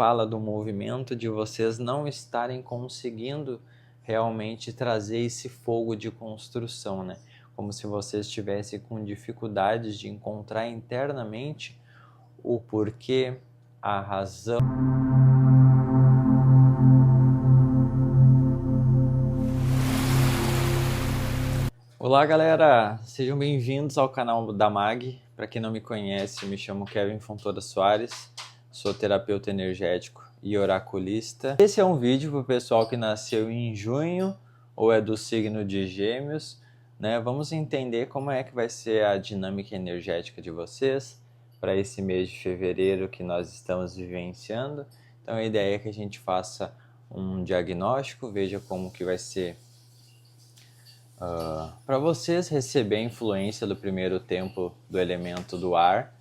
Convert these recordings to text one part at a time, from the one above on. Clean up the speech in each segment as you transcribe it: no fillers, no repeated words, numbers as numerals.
fala do movimento de vocês não estarem conseguindo realmente trazer esse fogo de construção, né? Como se vocês estivessem com dificuldades de encontrar internamente o porquê, a razão. Olá galera, sejam bem-vindos ao canal da MAG. Para quem não me conhece, me chamo Kevin Fontoura Soares, sou terapeuta energético e oraculista. Esse é um vídeo para o pessoal que nasceu em junho ou é do signo de Gêmeos, né? Vamos entender como é que vai ser a dinâmica energética de vocês para esse mês de fevereiro que nós estamos vivenciando. Então a ideia é que a gente faça um diagnóstico, veja como que vai ser para vocês receber a influência do primeiro tempo do elemento do ar,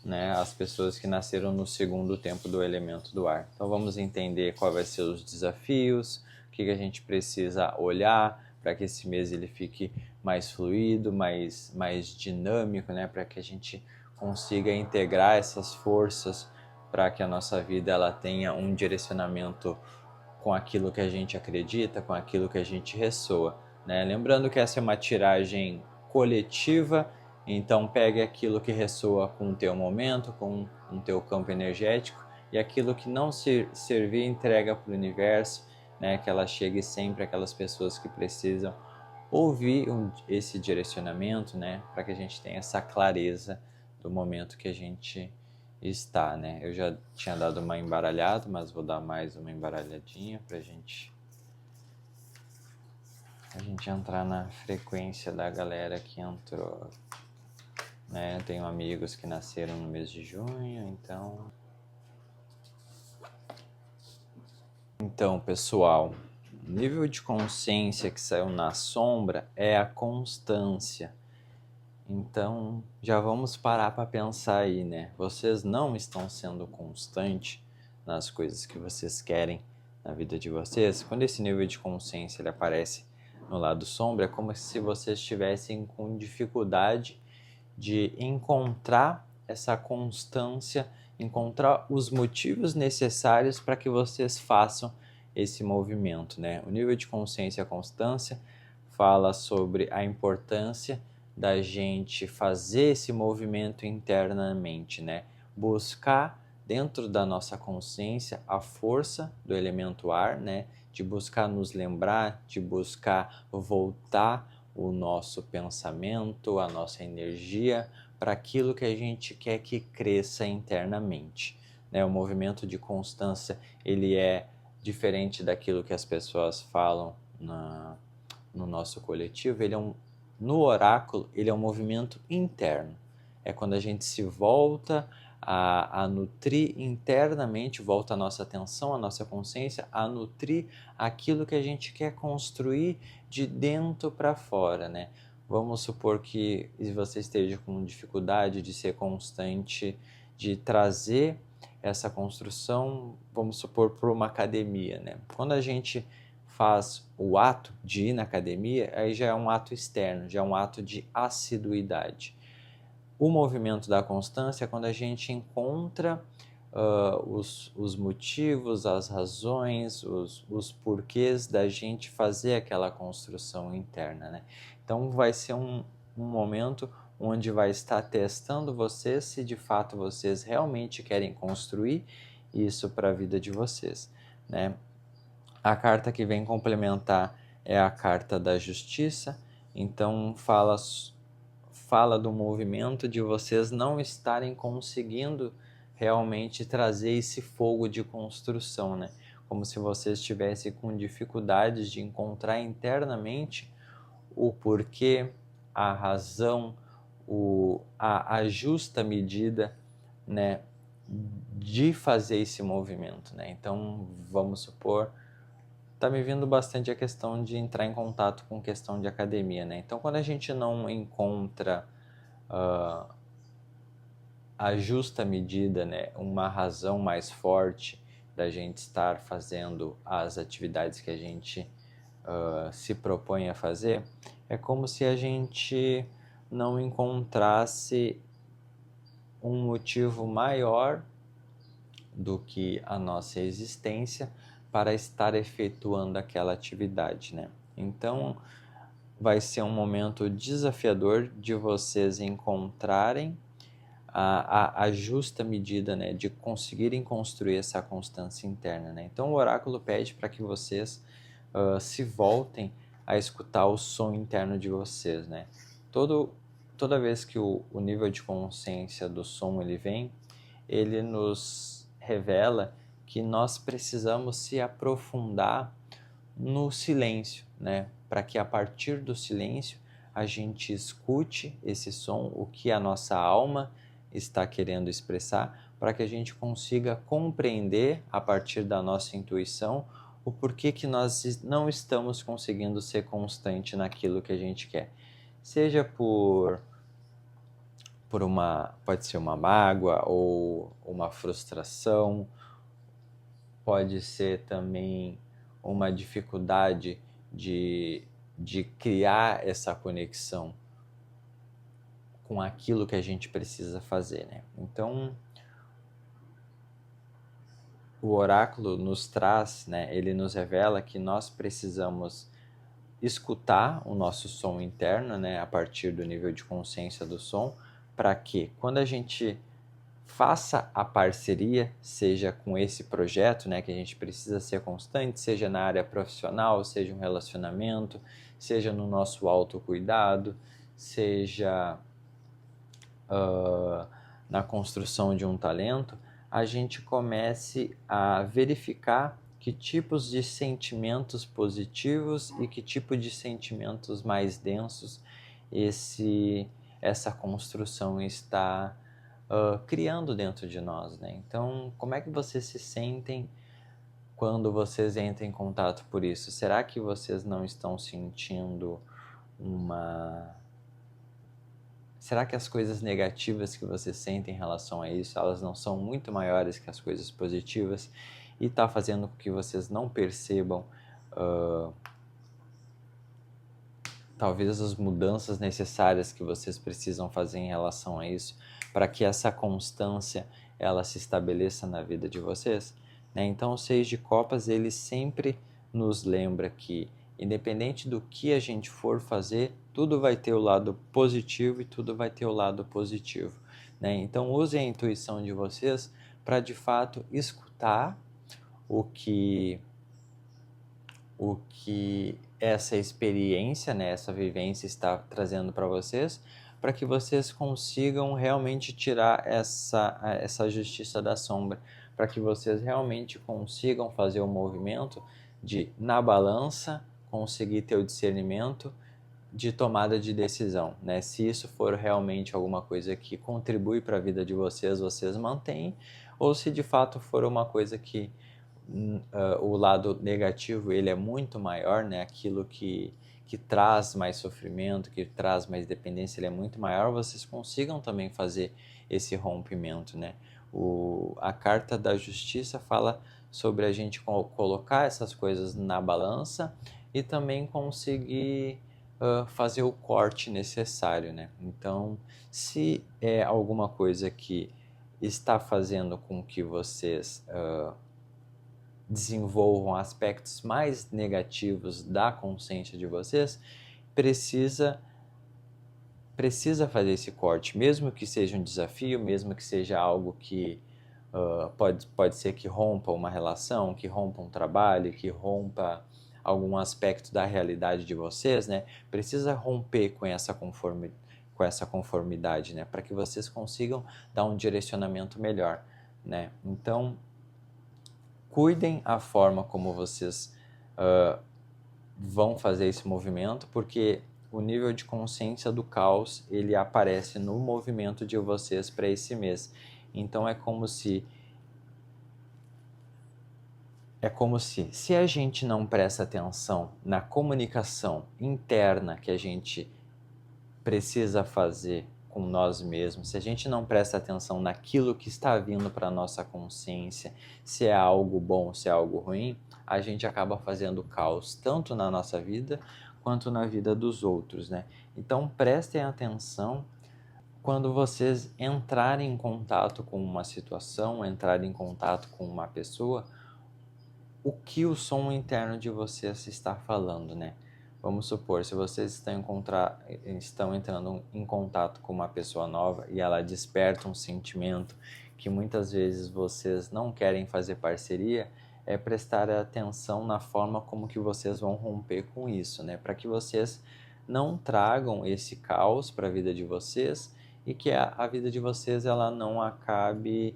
né? As pessoas que nasceram no segundo tempo do elemento do ar. Então vamos entender quais vão ser os desafios, o que a gente precisa olhar para que esse mês ele fique mais fluido, mais dinâmico, né? Para que a gente consiga integrar essas forças para que a nossa vida ela tenha um direcionamento com aquilo que a gente acredita, com aquilo que a gente ressoa, né? Lembrando que essa é uma tiragem coletiva, então pegue aquilo que ressoa com o teu momento, com o teu campo energético, e aquilo que não servir, entrega para o universo, né? Que ela chegue sempre àquelas pessoas que precisam ouvir esse direcionamento, né? Para que a gente tenha essa clareza do momento que a gente está, né? Eu já tinha dado uma embaralhada, mas vou dar mais uma embaralhadinha para a gente entrar na frequência da galera que entrou, né? Tenho amigos que nasceram no mês de junho, então pessoal, o nível de consciência que saiu na sombra é a constância. Então, já vamos parar para pensar aí, né? Vocês não estão sendo constantes nas coisas que vocês querem na vida de vocês. Quando esse nível de consciência ele aparece no lado sombra, é como se vocês estivessem com dificuldade de encontrar essa constância, encontrar os motivos necessários para que vocês façam esse movimento, né? O nível de consciência e a constância fala sobre a importância da gente fazer esse movimento internamente, né? Buscar dentro da nossa consciência a força do elemento ar, né? De buscar nos lembrar, de buscar voltar o nosso pensamento, a nossa energia para aquilo que a gente quer que cresça internamente, né? O movimento de constância, ele é diferente daquilo que as pessoas falam no nosso coletivo. No oráculo, ele é um movimento interno. É quando a gente se volta a nutrir internamente, volta a nossa atenção, a nossa consciência, a nutrir aquilo que a gente quer construir de dentro para fora, né? Vamos supor que você esteja com dificuldade de ser constante, de trazer essa construção, vamos supor, para uma academia, né? Quando a gente faz o ato de ir na academia, aí já é um ato externo, já é um ato de assiduidade. O movimento da constância é quando a gente encontra os motivos, as razões, os porquês da gente fazer aquela construção interna, né? Então vai ser um momento onde vai estar testando vocês se de fato vocês realmente querem construir isso para a vida de vocês, né? A carta que vem complementar é a carta da justiça, então fala do movimento de vocês não estarem conseguindo realmente trazer esse fogo de construção, né? Como se vocês estivessem com dificuldades de encontrar internamente o porquê, a razão, a justa medida, né, de fazer esse movimento, né? Então, vamos supor, tá me vindo bastante a questão de entrar em contato com questão de academia, né? Então, quando a gente não encontra a justa medida, né, uma razão mais forte da gente estar fazendo as atividades que a gente se propõe a fazer, é como se a gente não encontrasse um motivo maior, do que a nossa existência para estar efetuando aquela atividade, né? Então, vai ser um momento desafiador de vocês encontrarem a justa medida, né, de conseguirem construir essa constância interna, né? Então, o oráculo pede para que vocês se voltem a escutar o som interno de vocês, né? Toda vez que o nível de consciência do som ele vem, ele nos revela que nós precisamos se aprofundar no silêncio, né? Para que a partir do silêncio a gente escute esse som, o que a nossa alma está querendo expressar, para que a gente consiga compreender a partir da nossa intuição o porquê que nós não estamos conseguindo ser constante naquilo que a gente quer. Seja pode ser uma mágoa ou uma frustração, pode ser também uma dificuldade de criar essa conexão com aquilo que a gente precisa fazer, né? Então, o oráculo nos traz, né? Ele nos revela que nós precisamos escutar o nosso som interno, né? A partir do nível de consciência do som, para que quando a gente faça a parceria, seja com esse projeto, né, que a gente precisa ser constante, seja na área profissional, seja um relacionamento, seja no nosso autocuidado, seja na construção de um talento, a gente comece a verificar que tipos de sentimentos positivos e que tipo de sentimentos mais densos essa construção está criando dentro de nós, né? Então, como é que vocês se sentem quando vocês entram em contato por isso? Será que vocês não estão sentindo Será que as coisas negativas que vocês sentem em relação a isso, elas não são muito maiores que as coisas positivas e está fazendo com que vocês não percebam talvez as mudanças necessárias que vocês precisam fazer em relação a isso para que essa constância ela se estabeleça na vida de vocês, né? Então o Seis de Copas ele sempre nos lembra que independente do que a gente for fazer, tudo vai ter o lado positivo e tudo vai ter o lado positivo, né? Então usem a intuição de vocês para de fato escutar o que essa experiência, né, essa vivência está trazendo para vocês, para que vocês consigam realmente tirar essa justiça da sombra, para que vocês realmente consigam fazer o movimento de, na balança, conseguir ter o discernimento de tomada de decisão, né? Se isso for realmente alguma coisa que contribui para a vida de vocês, vocês mantêm, ou se de fato for uma coisa que o lado negativo ele é muito maior, né? Aquilo que traz mais sofrimento, que traz mais dependência, ele é muito maior, vocês consigam também fazer esse rompimento, né? A carta da justiça fala sobre a gente colocar essas coisas na balança e também conseguir fazer o corte necessário, né? Então, se é alguma coisa que está fazendo com que vocês desenvolvam aspectos mais negativos da consciência de vocês, precisa fazer esse corte, mesmo que seja um desafio, mesmo que seja algo que pode ser que rompa uma relação, que rompa um trabalho, que rompa algum aspecto da realidade de vocês, né? Precisa romper com essa conformidade, né? Para que vocês consigam dar um direcionamento melhor, né? Então, cuidem a forma como vocês vão fazer esse movimento, porque o nível de consciência do caos ele aparece no movimento de vocês para esse mês. Então é como se se a gente não presta atenção na comunicação interna que a gente precisa fazer com nós mesmos, se a gente não presta atenção naquilo que está vindo para a nossa consciência, se é algo bom, se é algo ruim, a gente acaba fazendo caos tanto na nossa vida quanto na vida dos outros, né? Então prestem atenção quando vocês entrarem em contato com uma situação, entrarem em contato com uma pessoa, o que o som interno de vocês está falando, né? Vamos supor, se vocês estão entrando em contato com uma pessoa nova e ela desperta um sentimento que muitas vezes vocês não querem fazer parceria, é prestar atenção na forma como que vocês vão romper com isso, né? Para que vocês não tragam esse caos para a vida de vocês e que a vida de vocês ela não acabe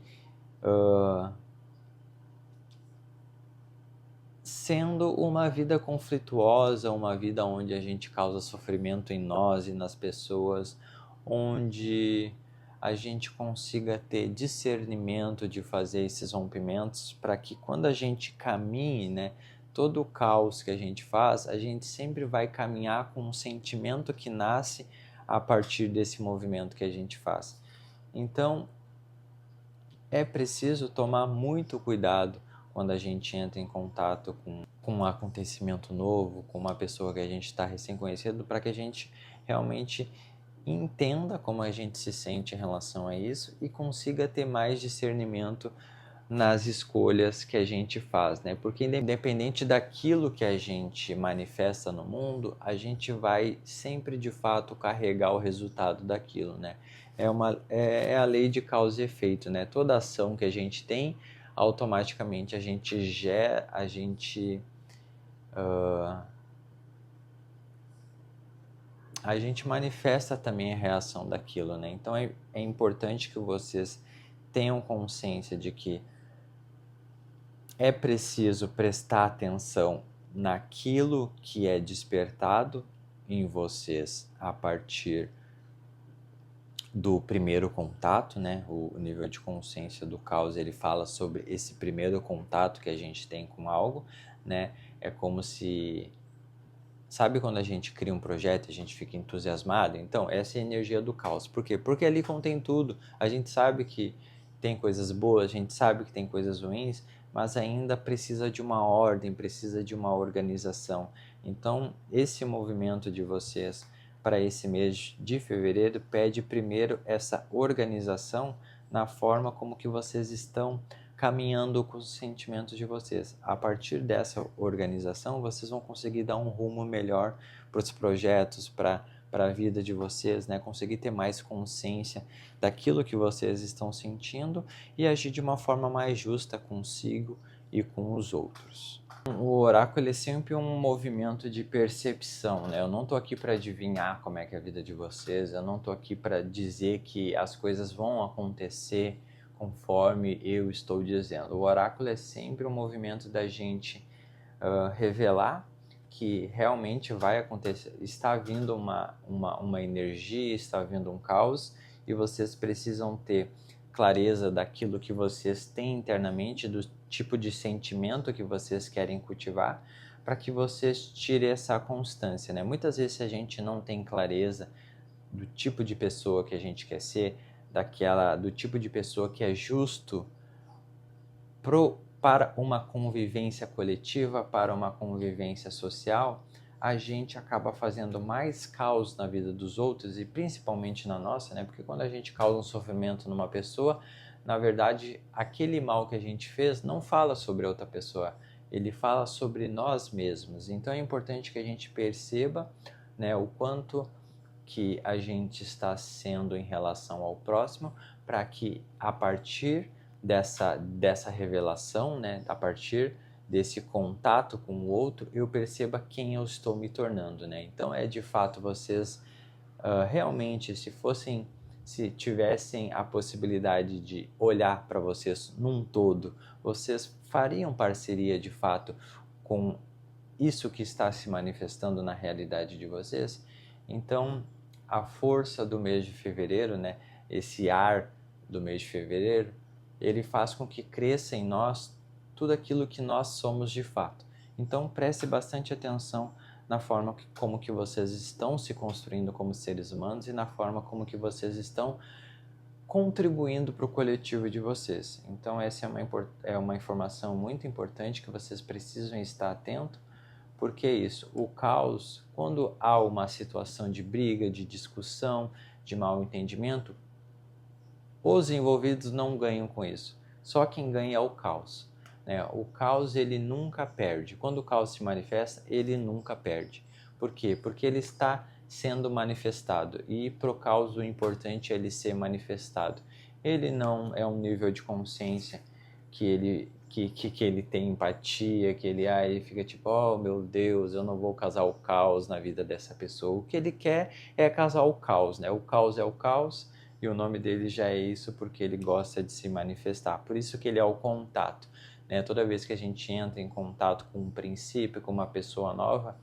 sendo uma vida conflituosa, uma vida onde a gente causa sofrimento em nós e nas pessoas, onde a gente consiga ter discernimento de fazer esses rompimentos para que quando a gente caminhe, né, todo o caos que a gente faz, a gente sempre vai caminhar com um sentimento que nasce a partir desse movimento que a gente faz. Então, é preciso tomar muito cuidado quando a gente entra em contato com um acontecimento novo, com uma pessoa que a gente está recém-conhecido, para que a gente realmente entenda como a gente se sente em relação a isso e consiga ter mais discernimento nas escolhas que a gente faz, né? Porque independente daquilo que a gente manifesta no mundo, a gente vai sempre de fato carregar o resultado daquilo, né? É a lei de causa e efeito, né? Toda ação que a gente tem, automaticamente a gente manifesta também a reação daquilo, né? Então é importante que vocês tenham consciência de que é preciso prestar atenção naquilo que é despertado em vocês a partir do primeiro contato, né? O nível de consciência do caos, ele fala sobre esse primeiro contato que a gente tem com algo, né? É como se... Sabe quando a gente cria um projeto e a gente fica entusiasmado? Então, essa é a energia do caos. Por quê? Porque ali contém tudo. A gente sabe que tem coisas boas, a gente sabe que tem coisas ruins, mas ainda precisa de uma ordem, precisa de uma organização. Então, esse movimento de vocês para esse mês de fevereiro pede primeiro essa organização na forma como que vocês estão caminhando com os sentimentos de vocês. A partir dessa organização, vocês vão conseguir dar um rumo melhor para os projetos, para a vida de vocês, né? Conseguir ter mais consciência daquilo que vocês estão sentindo e agir de uma forma mais justa consigo e com os outros. O oráculo é sempre um movimento de percepção, né? Eu não estou aqui para adivinhar como é que é a vida de vocês, eu não estou aqui para dizer que as coisas vão acontecer conforme eu estou dizendo. O oráculo é sempre um movimento da gente revelar que realmente vai acontecer, está vindo uma energia, está vindo um caos e vocês precisam ter clareza daquilo que vocês têm internamente, do tipo de sentimento que vocês querem cultivar, para que vocês tirem essa constância, né? Muitas vezes se a gente não tem clareza do tipo de pessoa que a gente quer ser, do tipo de pessoa que é justo para uma convivência coletiva, para uma convivência social, a gente acaba fazendo mais caos na vida dos outros e principalmente na nossa, né? Porque quando a gente causa um sofrimento numa pessoa, na verdade, aquele mal que a gente fez não fala sobre outra pessoa, ele fala sobre nós mesmos. Então é importante que a gente perceba, né, o quanto que a gente está sendo em relação ao próximo, para que a partir dessa revelação, né, a partir desse contato com o outro, eu perceba quem eu estou me tornando, né? Então é de fato vocês realmente, se tivessem a possibilidade de olhar para vocês num todo, vocês fariam parceria de fato com isso que está se manifestando na realidade de vocês? Então, a força do mês de fevereiro, né, esse ar do mês de fevereiro, ele faz com que cresça em nós tudo aquilo que nós somos de fato. Então, preste bastante atenção na forma como que vocês estão se construindo como seres humanos e na forma como que vocês estão contribuindo para o coletivo de vocês. Então, essa é uma informação muito importante que vocês precisam estar atentos. Porque isso, o caos, quando há uma situação de briga, de discussão, de mal entendimento, os envolvidos não ganham com isso. Só quem ganha é o caos, né? O caos, ele nunca perde. Quando o caos se manifesta, ele nunca perde. Por quê? Porque ele está sendo manifestado. E para o caos, o importante é ele ser manifestado. Ele não é um nível de consciência que ele tem empatia, que ele fica tipo, oh meu Deus, eu não vou causar o caos na vida dessa pessoa. O que ele quer é causar o caos, né? O caos é o caos, e o nome dele já é isso porque ele gosta de se manifestar. Por isso que ele é o contato, né? Toda vez que a gente entra em contato com um princípio, com uma pessoa nova,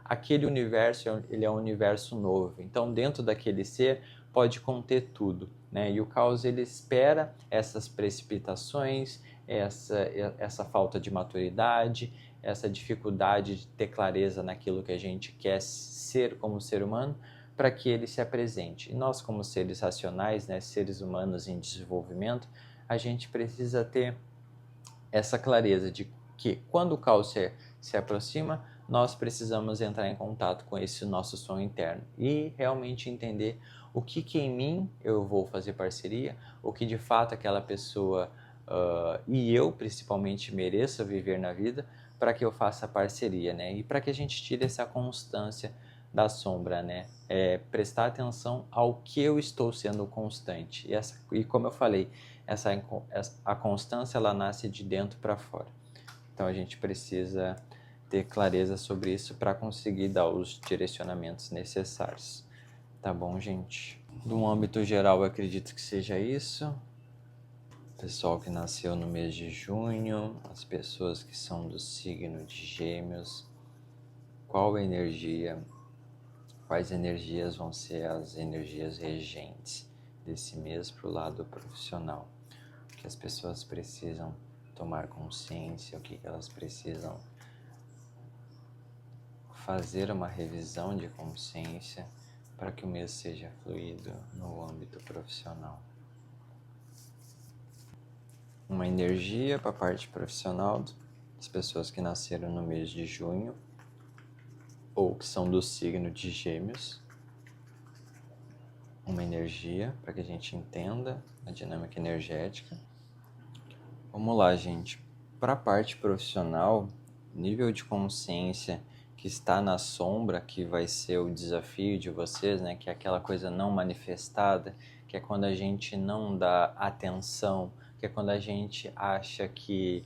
aquele universo, ele é um universo novo. Então, dentro daquele ser, pode conter tudo, né? E o caos, ele espera essas precipitações, essa falta de maturidade, essa dificuldade de ter clareza naquilo que a gente quer ser como ser humano, para que ele se apresente. E nós, como seres racionais, né, seres humanos em desenvolvimento, a gente precisa ter essa clareza de que quando o caos se aproxima, nós precisamos entrar em contato com esse nosso som interno e realmente entender o que em mim eu vou fazer parceria, o que de fato aquela pessoa e eu principalmente mereço viver na vida, para que eu faça parceria, né? E para que a gente tire essa constância da sombra, né? Prestar atenção ao que eu estou sendo constante. E como eu falei, a constância, ela nasce de dentro para fora. Então a gente precisa ter clareza sobre isso para conseguir dar os direcionamentos necessários. Tá bom, gente? No âmbito geral, eu acredito que seja isso. Pessoal que nasceu no mês de junho, as pessoas que são do signo de Gêmeos, quais energias vão ser as energias regentes desse mês para o lado profissional? O que as pessoas precisam tomar consciência, o que elas precisam fazer uma revisão de consciência para que o mês seja fluido no âmbito profissional. Uma energia para a parte profissional das pessoas que nasceram no mês de junho ou que são do signo de Gêmeos. Uma energia para que a gente entenda a dinâmica energética. Vamos lá, gente. Para a parte profissional, nível de consciência que está na sombra, que vai ser o desafio de vocês, né? Que é aquela coisa não manifestada, que é quando a gente não dá atenção, que é quando a gente acha que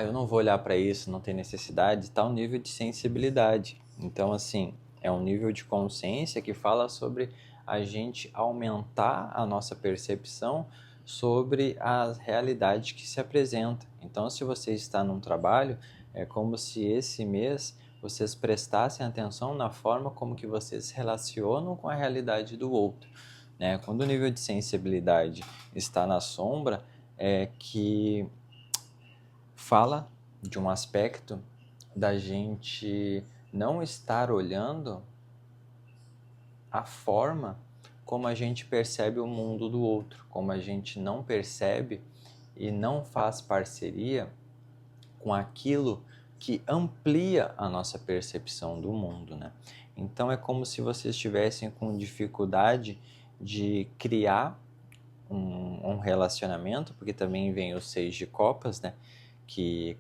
eu não vou olhar para isso, não tem necessidade, tá um nível de sensibilidade. Então, assim, é um nível de consciência que fala sobre a gente aumentar a nossa percepção sobre a realidade que se apresenta. Então, se você está num trabalho, é como se esse mês vocês prestassem atenção na forma como que vocês se relacionam com a realidade do outro, né? Quando o nível de sensibilidade está na sombra, é que fala de um aspecto da gente não estar olhando a forma como a gente percebe o mundo do outro, como a gente não percebe e não faz parceria com aquilo que amplia a nossa percepção do mundo, né? Então é como se vocês estivessem com dificuldade de criar um relacionamento, porque também vem o 6 de copas, né? Que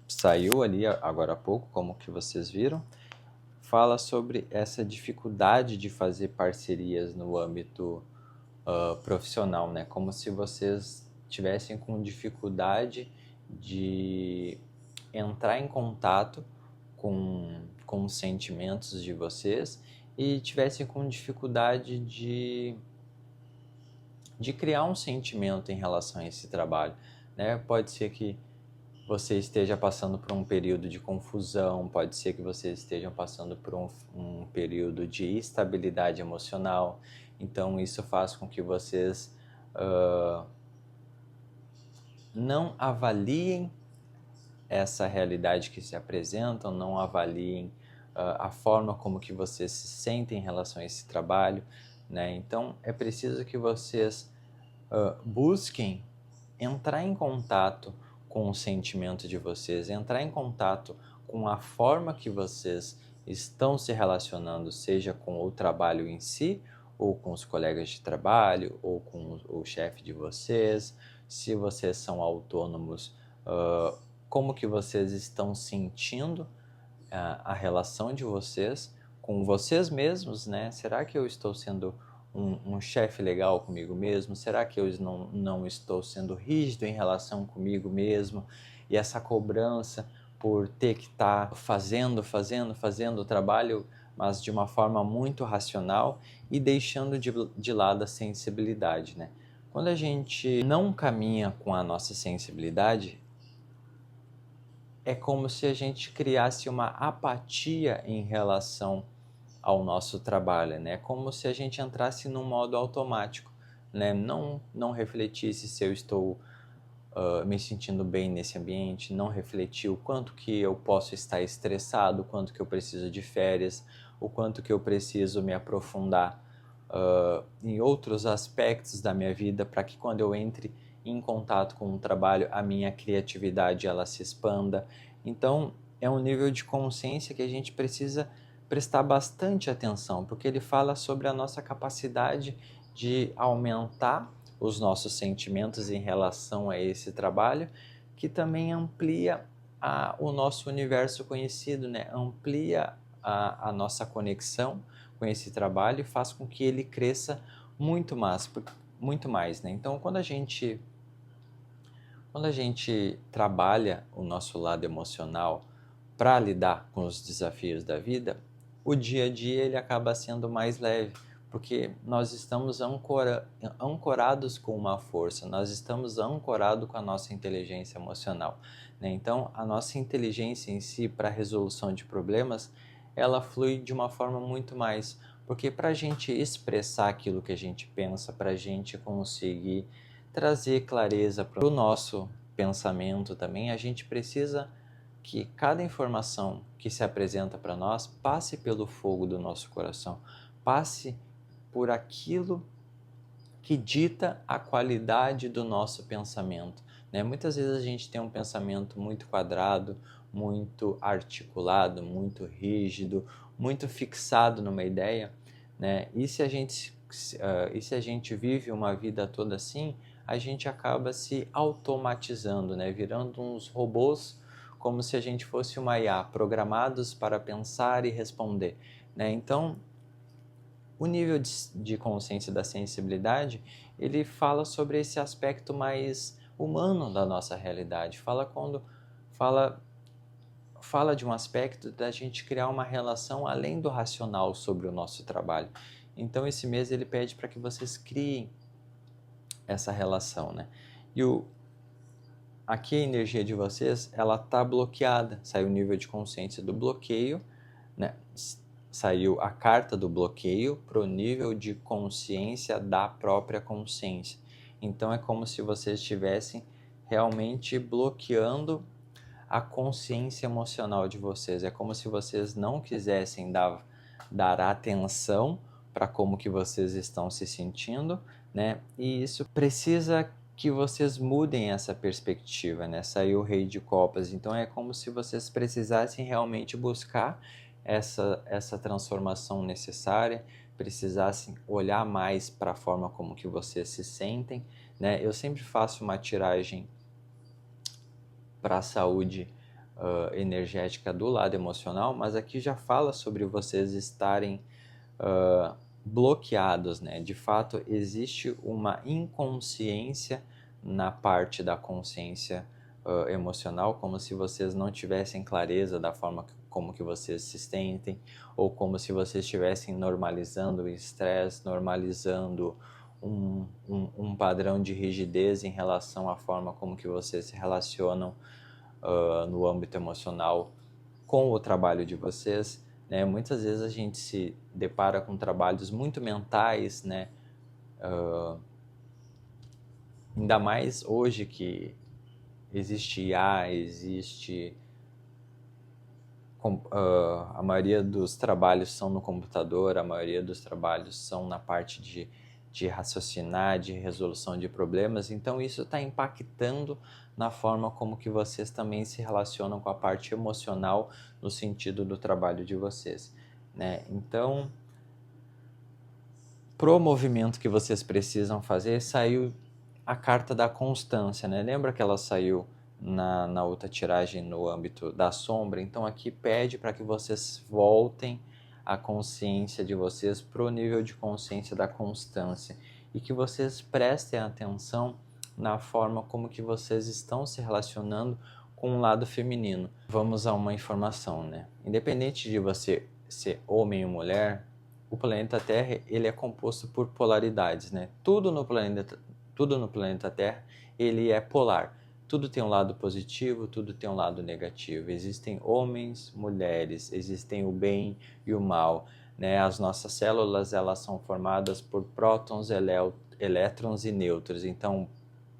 saiu ali agora há pouco, como que vocês viram, fala sobre essa dificuldade de fazer parcerias no âmbito profissional, né? Como se vocês tivessem com dificuldade de entrar em contato com os sentimentos de vocês e tivessem com dificuldade de criar um sentimento em relação a esse trabalho, né? Pode ser que você esteja passando por um período de confusão, pode ser que vocês estejam passando por um período de instabilidade emocional. Então isso faz com que vocês não avaliem essa realidade que se apresentam, não avaliem a forma como que vocês se sentem em relação a esse trabalho, né? Então é preciso que vocês busquem entrar em contato com o sentimento de vocês, entrar em contato com a forma que vocês estão se relacionando, seja com o trabalho em si ou com os colegas de trabalho, ou com o chefe de vocês. Se vocês são autônomos, como que vocês estão sentindo a relação de vocês com vocês mesmos, né? Será que eu estou sendo um chefe legal comigo mesmo? Será que eu não estou sendo rígido em relação comigo mesmo? E essa cobrança por ter que estar fazendo o trabalho, mas de uma forma muito racional e deixando de lado a sensibilidade, né? Quando a gente não caminha com a nossa sensibilidade, é como se a gente criasse uma apatia em relação ao nosso trabalho, né? Como se a gente entrasse num modo automático, né? Não refletisse se eu estou me sentindo bem nesse ambiente, não refletir o quanto que eu posso estar estressado, o quanto que eu preciso de férias, o quanto que eu preciso me aprofundar em outros aspectos da minha vida para que quando eu entre em contato com o trabalho, a minha criatividade ela se expanda. Então, é um nível de consciência que a gente precisa prestar bastante atenção, porque ele fala sobre a nossa capacidade de aumentar os nossos sentimentos em relação a esse trabalho, que também amplia o nosso universo conhecido, né? Amplia a nossa conexão com esse trabalho e faz com que ele cresça muito mais, né? Então, quando a gente trabalha o nosso lado emocional para lidar com os desafios da vida, o dia a dia ele acaba sendo mais leve, porque nós estamos ancorados com uma força, nós estamos ancorados com a nossa inteligência emocional, né? Então, a nossa inteligência em si para a resolução de problemas, ela flui de uma forma muito mais, porque para a gente expressar aquilo que a gente pensa, para a gente conseguir trazer clareza para o nosso pensamento também, a gente precisa que cada informação que se apresenta para nós passe pelo fogo do nosso coração, passe por aquilo que dita a qualidade do nosso pensamento, né? Muitas vezes a gente tem um pensamento muito quadrado, muito articulado, muito rígido, muito fixado numa ideia, né? E se a gente vive uma vida toda assim, a gente acaba se automatizando, né? Virando uns robôs, como se a gente fosse uma IA, programados para pensar e responder, né? Então, o nível de consciência da sensibilidade, ele fala sobre esse aspecto mais humano da nossa realidade. Fala, fala de um aspecto da gente criar uma relação além do racional sobre o nosso trabalho. Então, esse mês ele pede para que vocês criem essa relação, né? Aqui a energia de vocês, ela está bloqueada. Saiu o nível de consciência do bloqueio, né? Saiu a carta do bloqueio para o nível de consciência da própria consciência. Então é como se vocês estivessem realmente bloqueando a consciência emocional de vocês. É como se vocês não quisessem dar atenção para como que vocês estão se sentindo, né? E isso precisa que vocês mudem essa perspectiva, né? Saiu o Rei de Copas, então é como se vocês precisassem realmente buscar essa transformação necessária, precisassem olhar mais para a forma como que vocês se sentem, né? Eu sempre faço uma tiragem para a saúde energética do lado emocional, mas aqui já fala sobre vocês estarem bloqueados, né? De fato, existe uma inconsciência na parte da consciência emocional, como se vocês não tivessem clareza da forma como que vocês se sentem, ou como se vocês estivessem normalizando o estresse, normalizando um padrão de rigidez em relação à forma como que vocês se relacionam no âmbito emocional com o trabalho de vocês, né? Muitas vezes a gente se depara com trabalhos muito mentais, né? Ainda mais hoje que existe IA, existe a maioria dos trabalhos são no computador, a maioria dos trabalhos são na parte de raciocinar, de resolução de problemas, então isso está impactando na forma como que vocês também se relacionam com a parte emocional no sentido do trabalho de vocês, né? Então, pro movimento que vocês precisam fazer, saiu a carta da constância, né? Lembra que ela saiu na outra tiragem no âmbito da sombra? Então aqui pede para que vocês voltem a consciência de vocês para o nível de consciência da constância e que vocês prestem atenção na forma como que vocês estão se relacionando com o lado feminino. Vamos a uma informação, né? Independente de você ser homem ou mulher, o planeta Terra ele é composto por polaridades, né? Tudo no planeta Terra ele é polar. Tudo tem um lado positivo, tudo tem um lado negativo. Existem homens, mulheres, existem o bem e o mal, né? As nossas células elas são formadas por prótons, elétrons e nêutrons. Então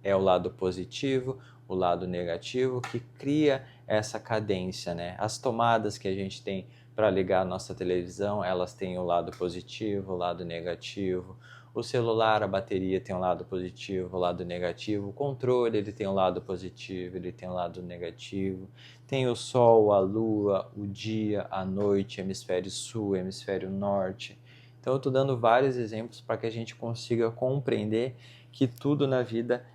é o lado positivo, o lado negativo que cria essa cadência, né? As tomadas que a gente tem para ligar a nossa televisão, elas têm o lado positivo, o lado negativo. O celular, a bateria tem um lado positivo, o lado negativo. O controle, ele tem um lado positivo, ele tem um lado negativo. Tem o sol, a lua, o dia, a noite, hemisfério sul, hemisfério norte. Então eu estou dando vários exemplos para que a gente consiga compreender que tudo na vida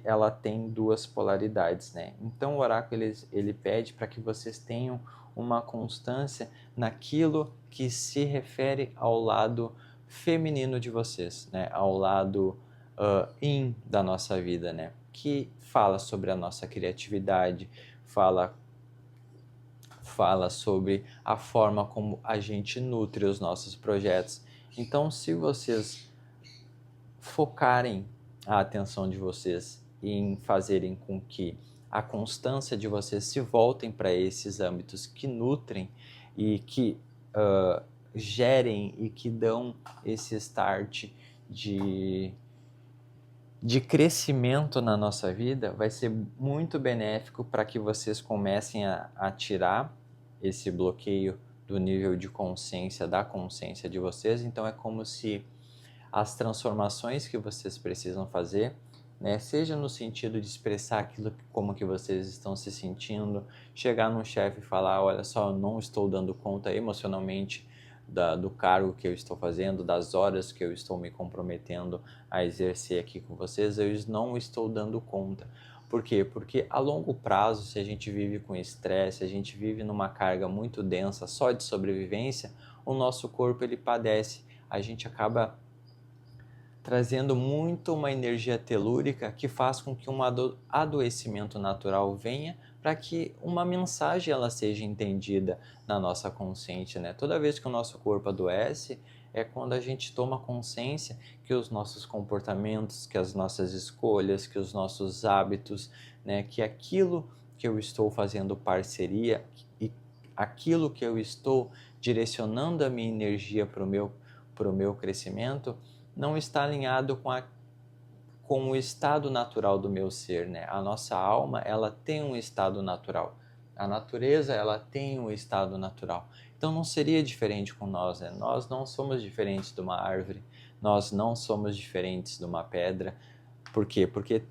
ela tem duas polaridades, né? Então o oráculo ele pede para que vocês tenham uma constância naquilo que se refere ao lado feminino de vocês, né? Ao lado yin da nossa vida, né? Que fala sobre a nossa criatividade, fala sobre a forma como a gente nutre os nossos projetos. Então, se vocês focarem a atenção de vocês em fazerem com que a constância de vocês se voltem para esses âmbitos que nutrem e que gerem e que dão esse start de crescimento na nossa vida, vai ser muito benéfico para que vocês comecem a tirar esse bloqueio do nível de consciência, da consciência de vocês. Então é como se as transformações que vocês precisam fazer, né, seja no sentido de expressar aquilo como que vocês estão se sentindo, chegar num chefe e falar, olha só, eu não estou dando conta emocionalmente do cargo que eu estou fazendo, das horas que eu estou me comprometendo a exercer aqui com vocês, eu não estou dando conta. Por quê? Porque a longo prazo, se a gente vive com estresse, se a gente vive numa carga muito densa só de sobrevivência, o nosso corpo ele padece, a gente acaba trazendo muito uma energia telúrica que faz com que um adoecimento natural venha para que uma mensagem ela seja entendida na nossa consciência, né? Toda vez que o nosso corpo adoece é quando a gente toma consciência que os nossos comportamentos, que as nossas escolhas, que os nossos hábitos, né? Que aquilo que eu estou fazendo parceria e aquilo que eu estou direcionando a minha energia para o meu crescimento não está alinhado com o estado natural do meu ser, né? A nossa alma, ela tem um estado natural. A natureza, ela tem um estado natural. Então não seria diferente com nós, né? Nós não somos diferentes de uma árvore, nós não somos diferentes de uma pedra. Por quê? Porque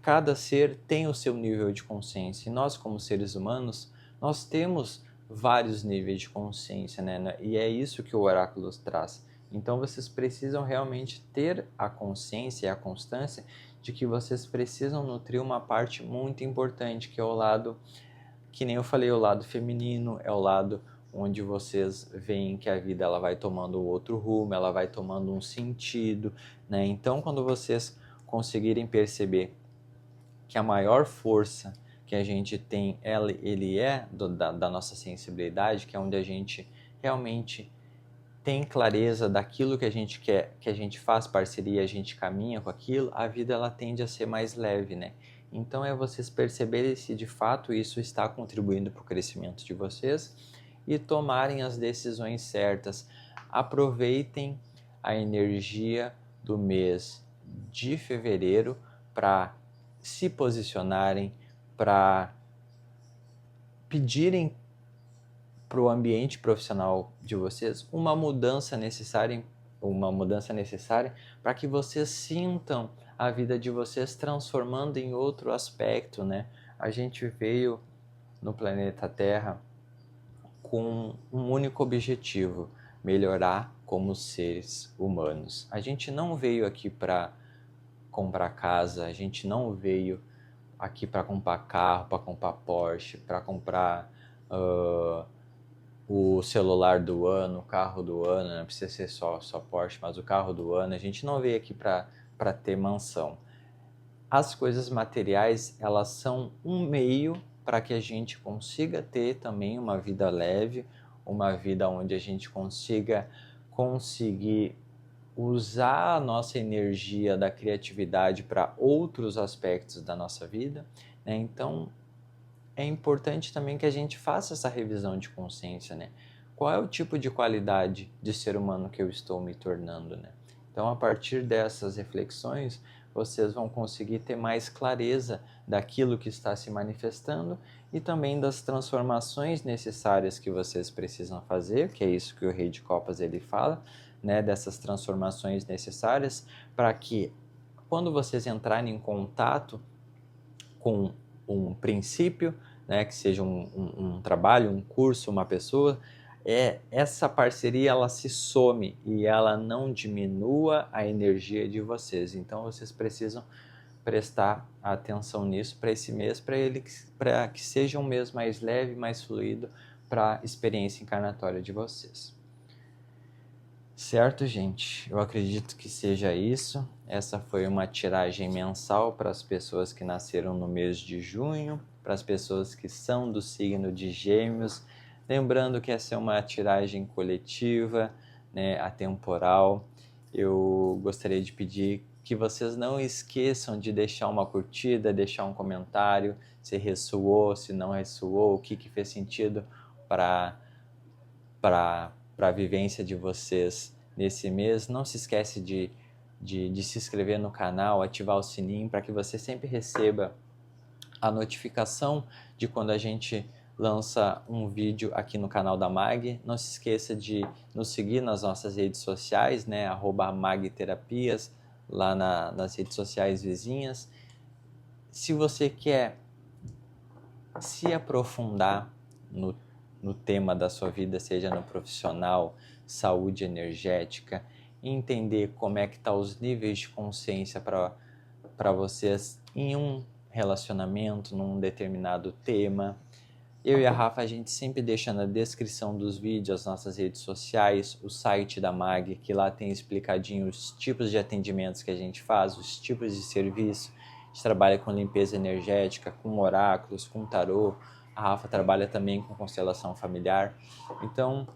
cada ser tem o seu nível de consciência. E nós, como seres humanos, nós temos vários níveis de consciência, né? E é isso que o oráculo traz. Então vocês precisam realmente ter a consciência e a constância de que vocês precisam nutrir uma parte muito importante, que é o lado, que nem eu falei, o lado feminino, é o lado onde vocês veem que a vida ela vai tomando outro rumo, ela vai tomando um sentido, né? Então quando vocês conseguirem perceber que a maior força que a gente tem, ele é da nossa sensibilidade, que é onde a gente realmente tem clareza daquilo que a gente quer, que a gente faz parceria, a gente caminha com aquilo, a vida ela tende a ser mais leve, né? Então é vocês perceberem se de fato isso está contribuindo para o crescimento de vocês e tomarem as decisões certas. Aproveitem a energia do mês de fevereiro para se posicionarem, para pedirem para o ambiente profissional de vocês uma mudança necessária para que vocês sintam a vida de vocês transformando em outro aspecto, né? A gente veio no planeta Terra com um único objetivo, melhorar como seres humanos. A gente não veio aqui para comprar casa, a gente não veio aqui para comprar carro, para comprar Porsche, para comprar o celular do ano, o carro do ano, não precisa ser só Porsche, mas o carro do ano. A gente não veio aqui para ter mansão. As coisas materiais, elas são um meio para que a gente consiga ter também uma vida leve, uma vida onde a gente conseguir usar a nossa energia da criatividade para outros aspectos da nossa vida, né? Então, é importante também que a gente faça essa revisão de consciência, né? Qual é o tipo de qualidade de ser humano que eu estou me tornando, né? Então, a partir dessas reflexões, vocês vão conseguir ter mais clareza daquilo que está se manifestando e também das transformações necessárias que vocês precisam fazer, que é isso que o Rei de Copas ele fala, né? Dessas transformações necessárias para que, quando vocês entrarem em contato com um princípio, né, que seja um trabalho, um curso, uma pessoa, essa parceria ela se some e ela não diminua a energia de vocês. Então vocês precisam prestar atenção nisso para esse mês, para que seja um mês mais leve, mais fluido para a experiência encarnatória de vocês. Certo, gente? Eu acredito que seja isso. Essa foi uma tiragem mensal para as pessoas que nasceram no mês de junho, para as pessoas que são do signo de Gêmeos. Lembrando que essa é uma tiragem coletiva, né, atemporal. Eu gostaria de pedir que vocês não esqueçam de deixar uma curtida, deixar um comentário, se ressoou, se não ressoou, o que fez sentido para a vivência de vocês nesse mês. Não se esquece de se inscrever no canal, ativar o sininho para que você sempre receba a notificação de quando a gente lança um vídeo aqui no canal da Mag. Não se esqueça de nos seguir nas nossas redes sociais, né? @magterapias, lá nas redes sociais vizinhas. Se você quer se aprofundar no tema da sua vida, seja no profissional, saúde energética, entender como é que tá os níveis de consciência para vocês em um relacionamento, num determinado tema. Eu e a Rafa, a gente sempre deixa na descrição dos vídeos as nossas redes sociais, o site da MAG, que lá tem explicadinho os tipos de atendimentos que a gente faz, os tipos de serviço. A gente trabalha com limpeza energética, com oráculos, com tarô. A Rafa trabalha também com constelação familiar. Então,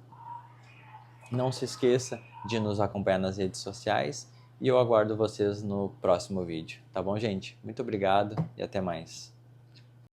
não se esqueça de nos acompanhar nas redes sociais e eu aguardo vocês no próximo vídeo. Tá bom, gente? Muito obrigado e até mais.